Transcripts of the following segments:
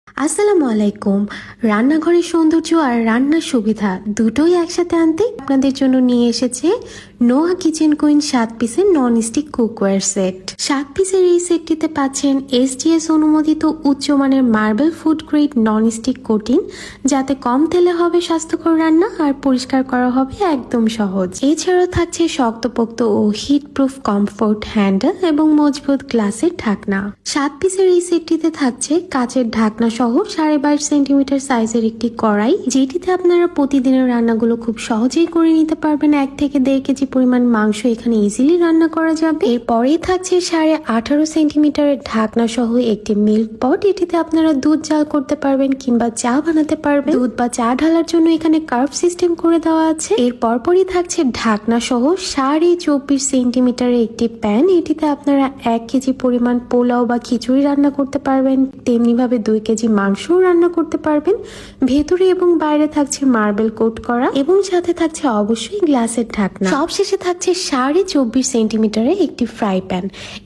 আসসালামু আলাইকুম। রান্নাঘরের সৌন্দর্য আর রান্নার সুবিধা দুটোই একসাথে আনতে আপনাদের জন্য নিয়ে এসেছে নোয়া কিচেন কুইন 7 পিসের নন স্টিক কুকওয়্যার সেট। 7 পিসের এই সেটটিতে পাচ্ছেন SGS অনুমোদিত উচ্চমানের marble food grade non stick coating, যাতে কম তেলে হবে স্বাস্থ্যকর রান্না আর পরিষ্কার করা হবে একদম সহজ। এছাড়াও থাকছে শক্তপোক্ত ও হিট প্রুফ কমফোর্ট হ্যান্ডেল এবং মজবুত গ্লাসের ঢাকনা। 7 পিসের এই সেটটিতে থাকছে কাচের ঢাকনা সহ 22.5 সেন্টিমিটার সাইজের একটি কড়াই, যেটিতে আপনারা প্রতিদিনের রান্নাগুলো খুব সহজেই করে নিতে পারবেন। 1 থেকে 1.5 কেজি পরিমাণ মাংস এখানে ইজিলি রান্না করা যাবে। এরপরেই থাকছে 18.5 সেন্টিমিটারের ঢাকনা সহ একটি মিল্ক পট। এটিতে আপনারা দুধ জাল করতে পারবেন কিংবা চা বানাতে পারবেন। দুধ বা চা ঢালার জন্য এখানে কার্ভ সিস্টেম করে দেওয়া আছে। এর পরপরই থাকছে ঢাকনা সহ 24.5 সেন্টিমিটারের একটি প্যান। এটিতে আপনারা 1 কেজি পরিমাণ পোলাও বা খিচুড়ি রান্না করতে পারবেন, তেমনি ভাবে 2 কেজি মাংসও রান্না করতে পারবেন। ভেতরে এবং বাইরে থাকছে মার্বেল কোট করা এবং সাথে থাকছে অবশ্যই গ্লাসের ঢাকনা। সবশেষে থাকছে 24.5 সেন্টিমিটারের একটি ফ্রাই প্যান।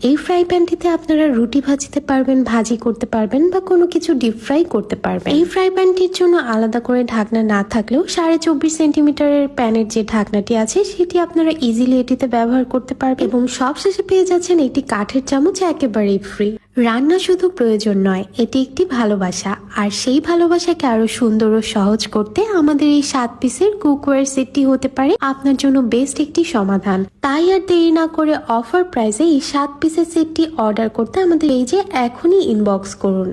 এই ফ্রাই প্যানটিতে আপনারা রুটি ভাজতে পারবেন, ভাজি করতে পারবেন বা কোনো কিছু ডিপ ফ্রাই করতে পারবেন। এই ফ্রাই প্যানটির জন্য আলাদা করে ঢাকনা না থাকলেও 24.5 সেন্টিমিটারের প্যানের যে ঢাকনাটি আছে সেটি আপনারা ইজিলি এটিতে ব্যবহার করতে পারবেন। এবং সবশেষে পেয়ে যাচ্ছেন একটি কাঠের চামচ একেবারেই ফ্রি। রান্না শুধু প্রয়োজন নয়, এটি একটি ভালোবাসা, আর সেই ভালোবাসাকে আরো সুন্দর ও সহজ করতে আমাদের এই 7 পিসের কুকওয়্যার সেটটি হতে পারে আপনার জন্য বেস্ট একটি সমাধান। তাই আর দেরি না করে অফার প্রাইসে এই 7 পিসের সেটটি অর্ডার করতে আমাদের পেজে এখনই ইনবক্স করুন।